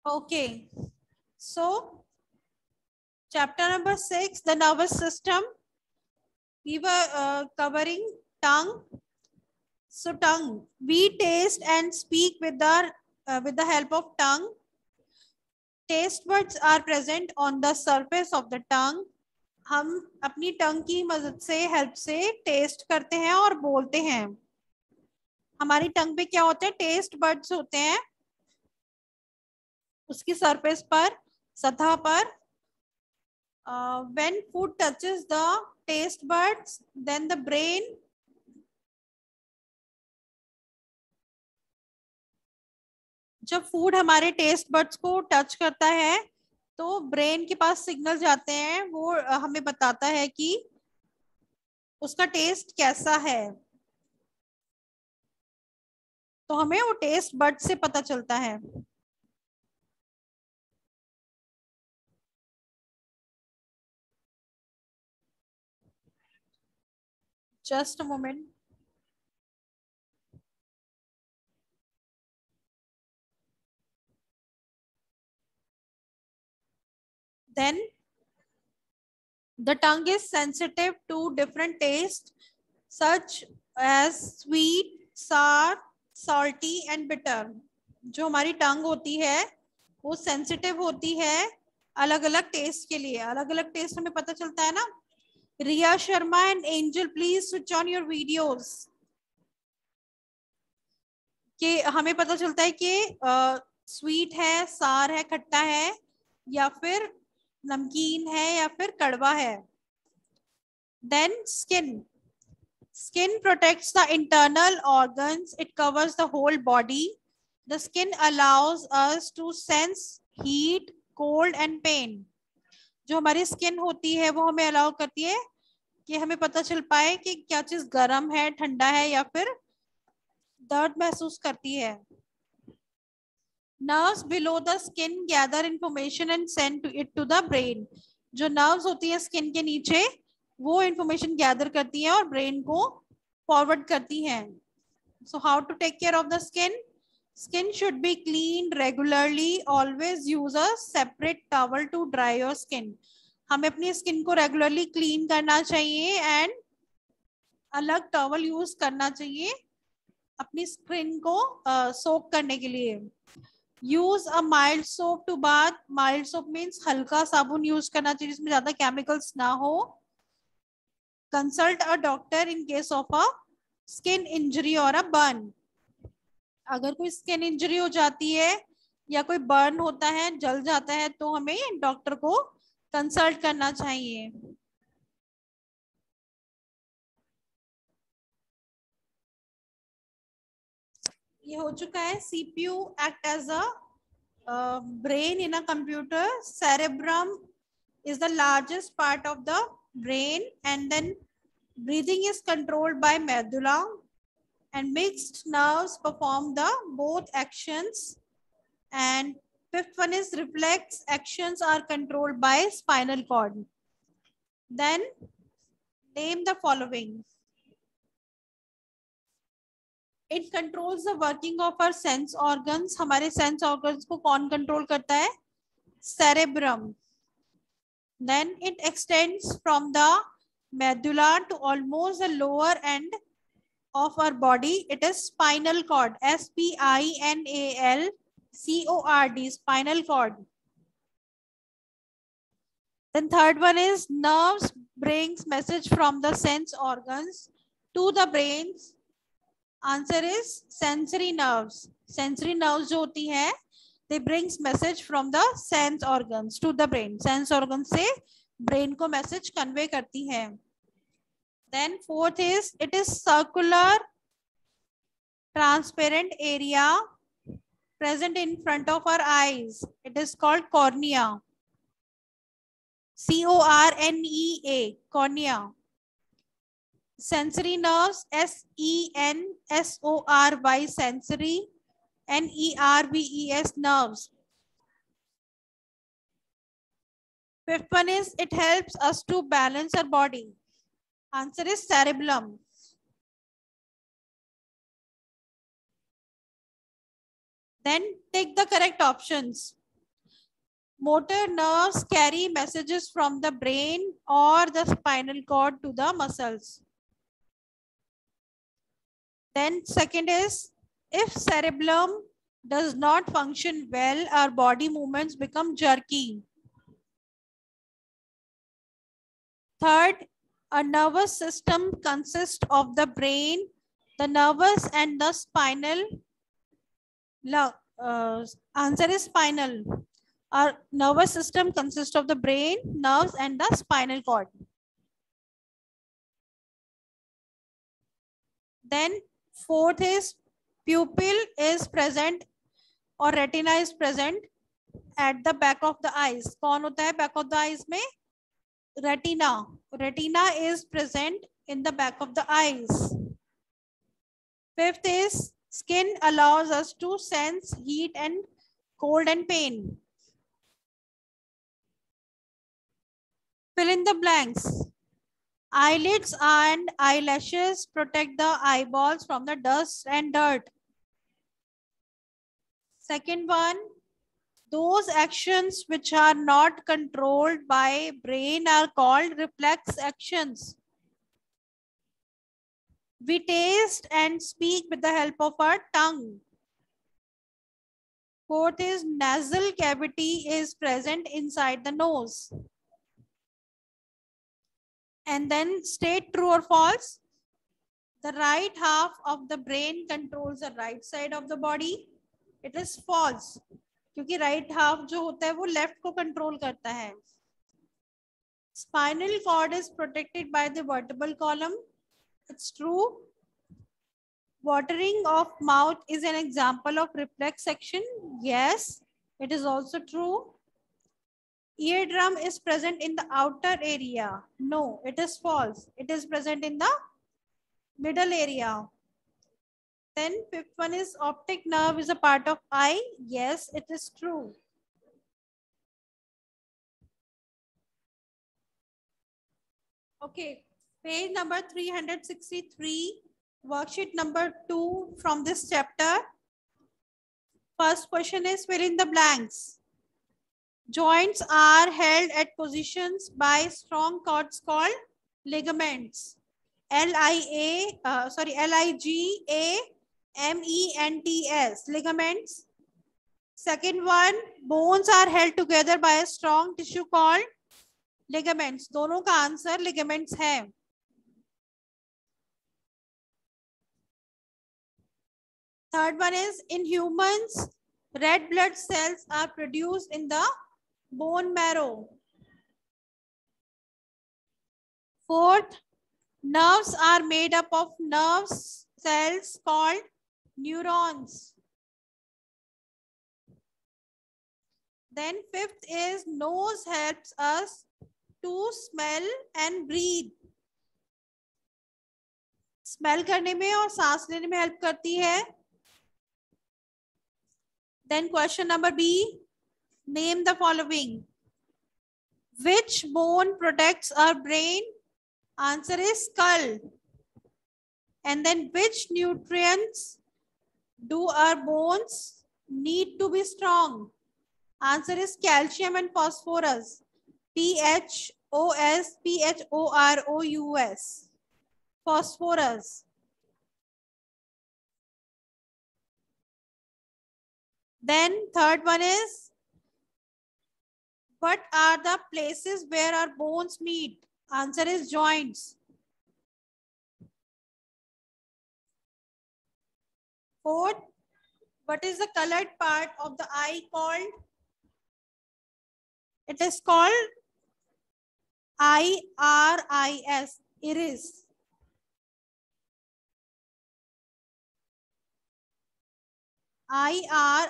Okay, so chapter number 6, the nervous system. We were covering tongue. So tongue, we taste and speak with the help of tongue. Taste buds are present on the surface of the tongue. हम अपनी टंग की मदद से help से test करते हैं और बोलते हैं. हमारी टंग पे क्या होते हैं? टेस्ट बड्स होते हैं उसकी सरफेस पर, सतह पर. When food touches the taste buds, then the brain जब फूड हमारे टेस्ट बड्स को टच करता है तो ब्रेन के पास सिग्नल जाते हैं, वो हमें बताता है कि उसका टेस्ट कैसा है. तो हमें वो टेस्ट बड से पता चलता है. Just a moment. Then the tongue is sensitive to different tastes such as sweet, sour, salty and bitter. जो हमारी टंग होती है वो सेंसिटिव होती है अलग अलग टेस्ट के लिए. अलग अलग टेस्ट हमें पता चलता है ना. Riya Sharma and Angel, please switch on your videos. कि हमें पता चलता है कि स्वीट है, सार है, खट्टा है, या फिर नमकीन है, या फिर कड़वा है. Then skin. Skin protects the internal organs. It covers the whole body. The skin allows us to sense heat, cold and pain. जो हमारी स्किन होती है वो हमें अलाउ करती है कि हमें पता चल पाए कि क्या चीज गर्म है, ठंडा है, या फिर दर्द महसूस करती है. Nerves below the skin gather information and send it to the brain. जो nerves होती है स्किन के नीचे वो इंफॉर्मेशन गैदर करती है और ब्रेन को फॉरवर्ड करती हैं. So how to take care of the skin? Skin should be cleaned regularly. Always use a separate towel to dry your skin. हमें अपनी स्किन को रेगुलरली क्लीन करना चाहिए एंड अलग टॉवल यूज करना चाहिए अपनी स्किन को सोक करने के लिए. Use a mild soap to bath. Mild soap means हल्का साबुन यूज करना चाहिए जिसमें ज्यादा केमिकल्स ना हो. Consult a doctor in case of a skin injury और अ बर्न. अगर कोई स्किन इंजरी हो जाती है या कोई बर्न होता है, जल जाता है, तो हमें डॉक्टर को कंसल्ट करना चाहिए. ये हो चुका है. CPU act as a brain in a computer. Cerebrum is the largest part of the brain, and then breathing is controlled by medulla, and mixed nerves perform the both actions. And fifth one is reflex actions are controlled by spinal cord. Then name the following. It controls the working of our sense organs. हमारे sense organs को कौन control करता है? Cerebrum. Then it extends from the medulla to almost the lower end of our body. It is spinal cord. SPINALCORD. Spinal cord. Then third one is nerves brings message from the sense organs to the brains. Answer is sensory nerves. Sensory nerves जो होती है they brings message from the sense organs to the brain. Sense organs से brain को message convey करती है. Then fourth is it is circular transparent area present in front of our eyes. It is called cornea. CORNEA. Cornea. Sensory nerves. SENSORY. Sensory. NERVES. Nerves. Fifth one is it helps us to balance our body. Answer is cerebellum. Then take the correct options. Motor nerves carry messages from the brain or the spinal cord to the muscles. Then second is, if cerebellum does not function well, our body movements become jerky. Third, a nervous system consists of the brain, the nervous and the spinal. Answer is spinal. Our nervous system consists of the brain, nerves and the spinal cord. Then fourth is, pupil is present or retina is present at the back of the eyes. कौन होता है back of the eyes में? Retina. Retina is present in the back of the eyes. Fifth is, skin allows us to sense heat and cold and pain. Fill in the blanks. Eyelids and eyelashes protect the eyeballs from the dust and dirt. Second one, those actions which are not controlled by brain are called reflex actions. We taste and speak with the help of our tongue. Fourth is, nasal cavity is present inside the nose. And then state true or false. The right half of the brain controls the right side of the body. It is false, क्योंकि right half जो होता है वो left को control करता है. Spinal cord is protected by the vertebral column. It's true. Watering of mouth is an example of reflex action. Yes, it is also true. Eardrum is present in the outer area. No, it is false. It is present in the middle area. Then fifth one is, optic nerve is a part of eye. Yes, it is true. Okay, page number 363, worksheet number 2 from this chapter. First question is, fill in the blanks. Joints are held at positions by strong cords called ligaments. Ligaments, ligaments. Second one, bones are held together by a strong tissue called ligaments. दोनों का answer ligaments है. Third one is, in humans, red blood cells are produced in the bone marrow. Fourth, nerves are made up of nerve cells called neurons. Then fifth is, nose helps us to smell and breathe. Smell करने में और सांस लेने में help करती है. Then question number B, name the following. Which bone protects our brain? Answer is skull. And then which nutrients do our bones need to be strong? Answer is calcium and phosphorus. PHOSPHOROUS. Phosphorus. Then third one is, what are the places where our bones meet? Answer is joints. Fourth, what is the colored part of the eye called? It is called iris, iris.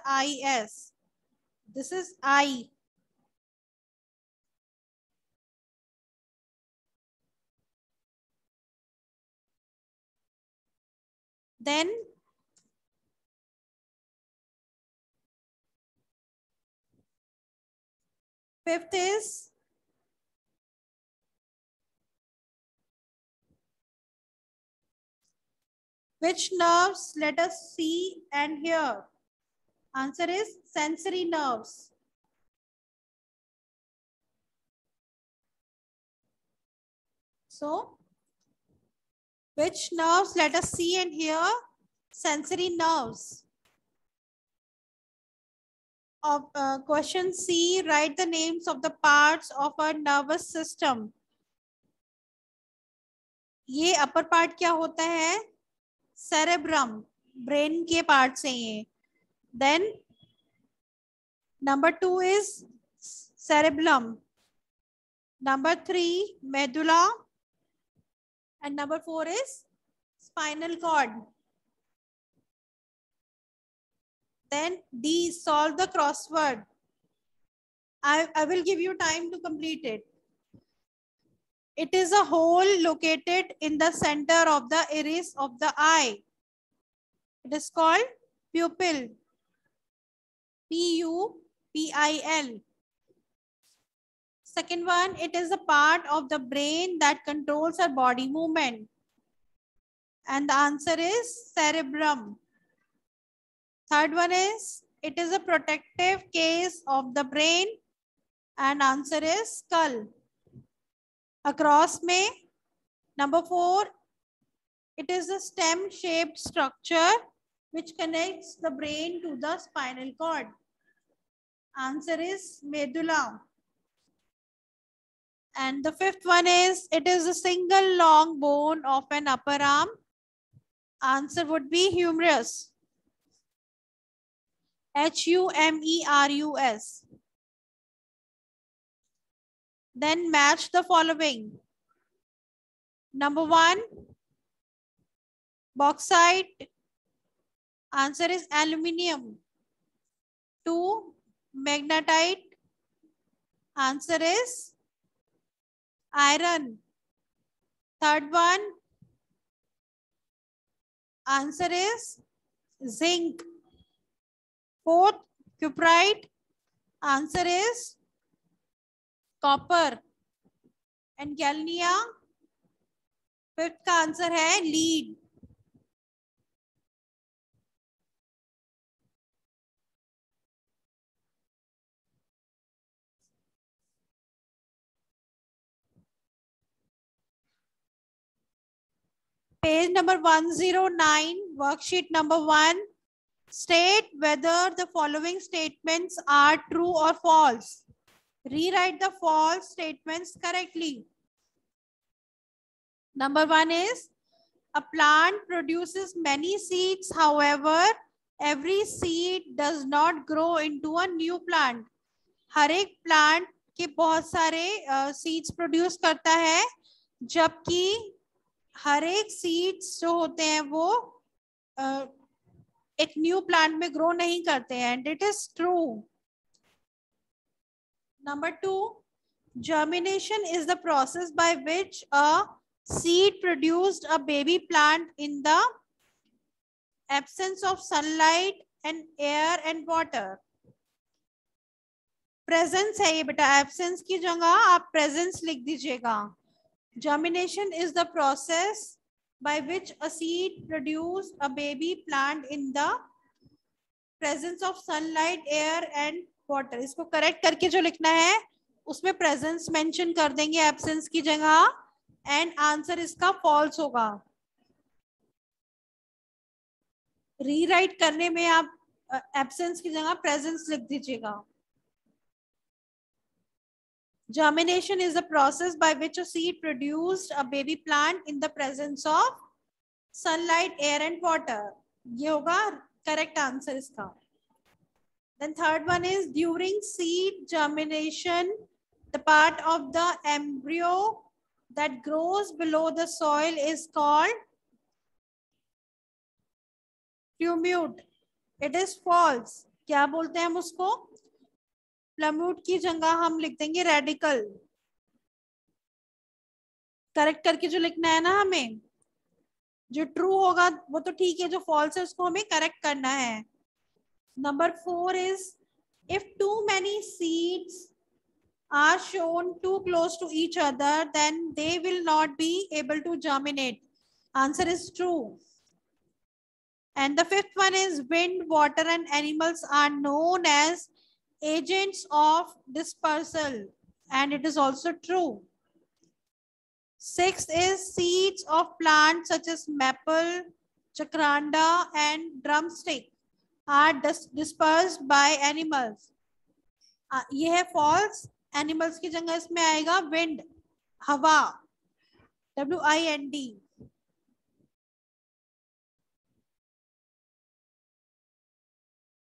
iris. This is eye. Then fifth is, which nerves let us see and hear? Answer is sensory nerves. So, which nerves? Let us see and hear. Sensory nerves. Of question C, write the names of the parts of our nervous system. ये upper part क्या होता है? Cerebrum, brain के part से ये. Then number 2 is cerebellum. Number 3, medulla. And number 4 is spinal cord. Then D, solve the crossword. I will give you time to complete it. It is a hole located in the center of the iris of the eye. It is called pupil. P-U-P-I-L. Second one, it is a part of the brain that controls our body movement. And the answer is cerebrum. Third one is, it is a protective case of the brain. And answer is skull. Across में, number 4, it is a stem-shaped structure which connects the brain to the spinal cord. Answer is medulla. And the fifth one is, it is a single long bone of an upper arm. Answer would be humerus. H-U-M-E-R-U-S. Then match the following. Number 1, bauxite. Answer is aluminium. 2, magnetite. Answer is iron. Third one, answer is zinc. Fourth, cuprite. Answer is copper. And galnia. Fifth का answer है lead. Page number 109, worksheet number 1. State whether the following statements are true or false. Rewrite the false statements correctly. Number 1 is, a plant produces many seeds. However, every seed does not grow into a new plant. हर एक plant के बहुत सारे seeds produce करता है, जबकि हर एक seeds जो होते हैं वो एक न्यू प्लांट में ग्रो नहीं करते हैं. And it is true. Number 2, germination is the process by which a seed produced a baby plant in the absence of sunlight and air and water. Presence है ये बेटा, एब्सेंस की जगह आप प्रेजेंस लिख दीजिएगा. germination is the process by which a seed produced a baby plant in the presence of sunlight, air and water. इसको correct करके जो लिखना है उसमें presence mention कर देंगे absence की जगह, and आंसर इसका false होगा. रीराइट करने में आप absence की जगह presence लिख दीजिएगा. Germination is the process by which a seed produced a baby plant in the presence of sunlight, air and water. ये होगा correct answer इसका. Then third one is, during seed germination, the part of the embryo that grows below the soil is called plumute. It is false. क्या बोलते हैं हम उसको? प्लम्यूट की जगह हम लिख देंगे रेडिकल. करेक्ट करके जो लिखना है ना हमें, जो ट्रू होगा वो तो ठीक है, जो फॉल्स है उसको हमें करेक्ट करना है. Number 4 is, if two many seeds are shown too close to each other, then they will not be able to germinate. Answer is true. And the fifth one is, wind, water and animals are known as agents of dispersal, and it is also true. Sixth is seeds of plants such as maple, chakranda and drumstick are dispersed by animals. ये है false. Animals की जगह इसमें आएगा wind, हवा, WIND.